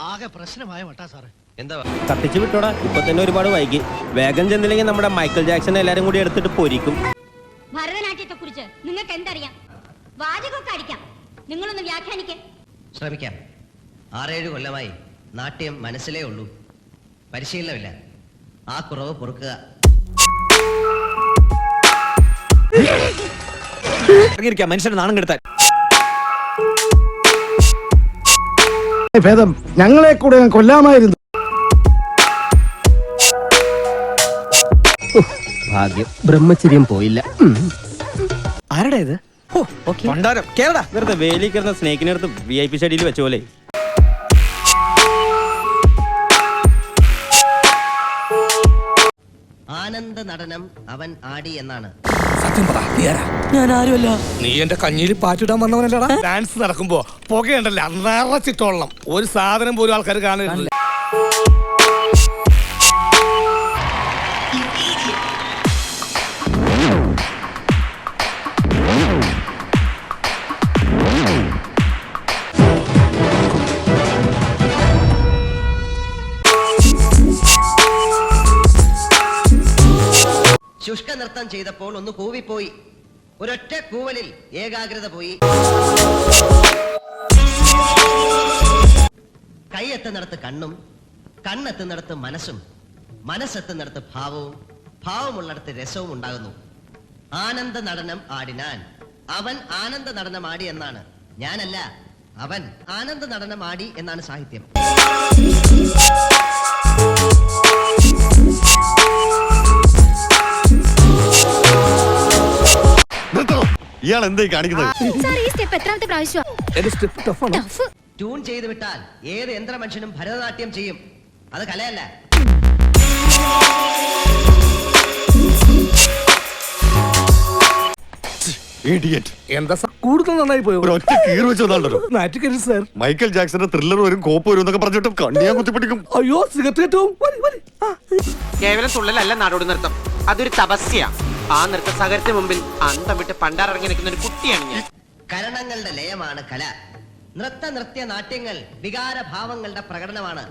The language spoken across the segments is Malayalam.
ആകെ പ്രശ്നമായ മട്ടാ സാറേ. എന്താ കത്തിച്ചു വിട്ടോടാ, ഇപ്പൊ തന്നെ ഒരുപാട് വൈകി. വേഗം ചെന്നില്ലെങ്കിൽ നമ്മുടെ മൈക്കിൾ ജാക്സൺ എല്ലാരും കൂടി എടുത്തിട്ട് പൊരിക്കും. ഭരതനാട്യത്തെ കുറിച്ച് നിങ്ങൾക്ക് എന്തറിയാം? വാചകമൊക്കെ അടിക്കാം, നിങ്ങളൊന്ന് വ്യാഖ്യാനിക്കേ. ശ്രമിക്കാം. 6-7 കൊല്ലമായി നാട്യം മനസ്സിലേ ഉള്ളൂ, പരിശീലനമില്ല. ആ കുറവ് പൊറുക്കുക. മനുഷ്യനെ നാണം കെടുത്താൻ ഭേദം ഞങ്ങളെ കൂടെ കൊല്ലാമായിരുന്നു. ഭാഗ്യം, ബ്രഹ്മചര്യം പോയില്ല. ആരുടെ ഇത്? വെറുതെ വേലി കയറുന്ന സ്നേക്കിനടുത്ത് VIP സ്റ്റഡിയിൽ വെച്ച പോലെ. ആനന്ദ നടനം അവൻ ആടി എന്നാണ്. സത്യം പറ, ഞാൻ ആരുമല്ല. നീ എന്റെ കഞ്ഞിയിൽ പാറ്റിടാൻ വന്നവനല്ലടാ. ഡാൻസ് നടക്കുമ്പോ പുകയുണ്ടല്ല നിറച്ചിട്ടോളണം, ഒരു സാധനം പോലും ആൾക്കാർ കാണുന്നില്ല. ശുഷ്ക നൃത്തം ചെയ്തപ്പോൾ ഒന്ന് കൂവിപ്പോയി. ഒരൊറ്റ കൂവലിൽ ഏകാഗ്രത പോയി. കൈയെത്തുന്നിടത്ത് കണ്ണും, കണ്ണെത്തുന്നിടത്ത് മനസ്സും, മനസ്സെത്തുന്നിടത്ത് ഭാവവും, ഭാവമുള്ളിടത്ത് രസവും ഉണ്ടാകുന്നു. ആനന്ദ നടനം ആടിനാൻ, അവൻ ആനന്ദ നടനം ആടി എന്നാണ്. ഞാനല്ല, അവൻ ആനന്ദ നടനം ആടി എന്നാണ് സാഹിത്യം. ഇയാൾ എന്തായി കാണിക്കുന്നത്? ട്യൂൺ ചെയ്ത് വിട്ടാൽ ഏത് യന്ത്ര മനുഷ്യനും ഭരതനാട്യം ചെയ്യും. അത് കലയല്ല. എന്താ കൂടുതൽ നന്നായി പോയോ? ഒറ്റ കീറ് വെച്ച് വന്നാണ്ടല്ലോ. സാർ, മൈക്കൽ ജാക്സന്റെ ത്രില്ലർ വരും, കോപ്പ് വരും എന്നൊക്കെ പറഞ്ഞിട്ട് കണ്ണിയാ കുത്തിപ്പിടിക്കും. അയ്യോ സിഗരറ്റ് കേവലം തുള്ളലല്ല നാടോടി നൃത്തം, അതൊരു തപസ്യ. ആ നൃത്ത സാഗരത്തിന് മുമ്പിൽ അന്തം വിട്ട് പണ്ടാറിറങ്ങി നിൽക്കുന്ന ഒരു കുട്ടിയാണ് ഞാൻ. കരണങ്ങളുടെ ലയമാണ് കല. നൃത്യ നാട്യങ്ങൾ വികാരഭാവങ്ങളുടെ പ്രകടനമാണ്.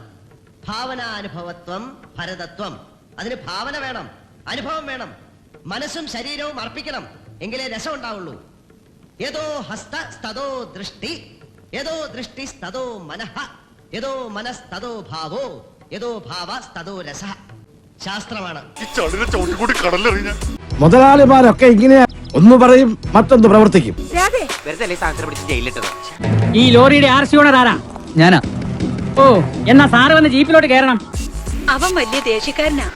ഭാവനാനുഭവത്വം ഭരതത്വം. അതിന് ഭാവന വേണം, അനുഭവം വേണം, മനസ്സും ശരീരവും അർപ്പിക്കണം, എങ്കിലേ രസം ഉണ്ടാവുള്ളൂ. യതോ ഹസ്ത സ്തതോ ദൃഷ്ടി, യതോ ദൃഷ്ടി സ്തതോ മനഃ, യതോ മനസ്തതോ ഭാവോ, യതോ ഭാവ സ്തതോ രസ. ശാസ്ത്രമാണ്. മുതലാളിമാരൊക്കെ ഇങ്ങനെയാ, ഒന്ന് പറയും മറ്റൊന്ന് പ്രവർത്തിക്കും. വെറുതെ സാധനം പിടിച്ച് ജയിലിട്ടത്. ഈ ലോറിയുടെ RC ഓണർ ആരാ? ഞാനാ. ഓ, എന്നാ സാറ് വന്ന് ജീപ്പിലോട്ട് കയറണം. അവൻ വലിയ ദേഷ്യക്കാരനാ.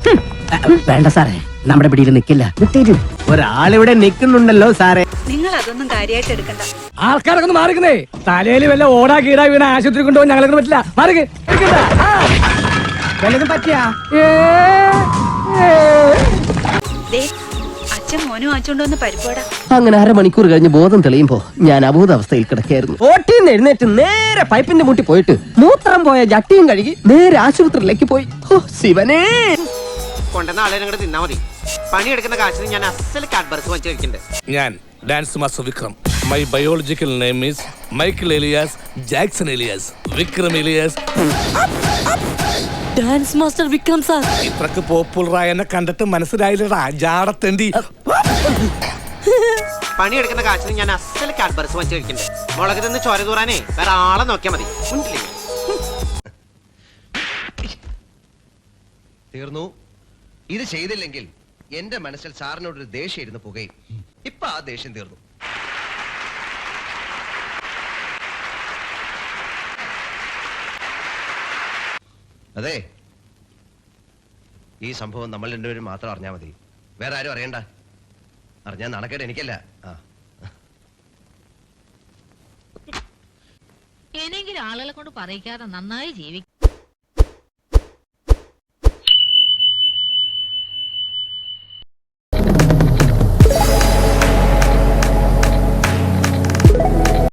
വേണ്ട സാറേ, നമ്മുടെ പിടിയിൽ നിൽക്കില്ല. ഒരാളിവിടെ നിൽക്കുന്നുണ്ടല്ലോ സാറേ. നിങ്ങൾ അതൊന്നും കാര്യമായിട്ട് എടുക്കണ്ട. ആൾക്കാരൊക്കെ ഒന്ന് മാറിക്കുന്നേ. തലയിൽ വല്ല ഓടാ കീടാ വീണ ആശുപത്രി കൊണ്ടുപോകാൻ ഞങ്ങൾക്ക് പറ്റില്ല. മാറിക്ക്. വല്ലതും പറ്റിയാ? അച്ഛൻ മോനും വാങ്ങിച്ചോണ്ടോന്ന് പരിപ്പോടാ. അങ്ങനെ 1/2 മണിക്കൂർ കഴിഞ്ഞ് ബോധം തെളിയുമ്പോ ഞാൻ അബോധാവസ്ഥയിൽ കിടക്കായിരുന്നു. ഓട്ടിന്ന് എഴുന്നേറ്റ് നേരെ പൈപ്പിന്റെ മുട്ടി പോയിട്ട് മൂത്രം പോയ ജട്ടിയും കഴുകി നേരെ ആശുപത്രിയിലേക്ക് പോയി. ശിവനേ, കൊണ്ടുവന്ന ആളെ അങ്ങോട്ട് തിന്നാ മതി. പണിയെടുക്കുന്ന കാശിന് ഞാൻ അസൽ കാഡ്ബർസ് വാങ്ങിച്ചു കഴിക്കുന്നുണ്ട്. ഞാൻ dance master Vikram. My biological name is Michael alias Jackson alias Vikram alias. Dance master Vikram sir. ഇത്രക്ക് പോപ്പുലറായ എന്നെ കണ്ടിട്ട് മനസ്സിലായില്ലടാ ജാടത്തേണ്ടി. പണിയെടുക്കുന്ന കാശിന് ഞാൻ അസൽ കാഡ്ബർസ് വാങ്ങിച്ചു കഴിക്കുന്നുണ്ട്. മുളക് നിന്ന് ചോര തൂറാനേ വേറെ ആളെ നോക്കിയാൽ മതി. തീർന്നു. ഇത് ചെയ്തില്ലെങ്കിൽ എന്റെ മനസ്സിൽ സാറിനോടൊരു ദേഷ്യം ഇരുന്ന് പോകുകയും ഇപ്പൊ ആ ദേഷ്യം തീർന്നു. അതെ, ഈ സംഭവം നമ്മൾ രണ്ടുപേരും മാത്രം അറിഞ്ഞാൽ മതി, വേറെ ആരും അറിയണ്ട. അറിഞ്ഞാൽ നടക്കേണ്ട എനിക്കല്ല. ഏതെങ്കിലും ആളുകളെ കൊണ്ട് പറയിക്കാതെ നന്നായി ജീവിക്കും.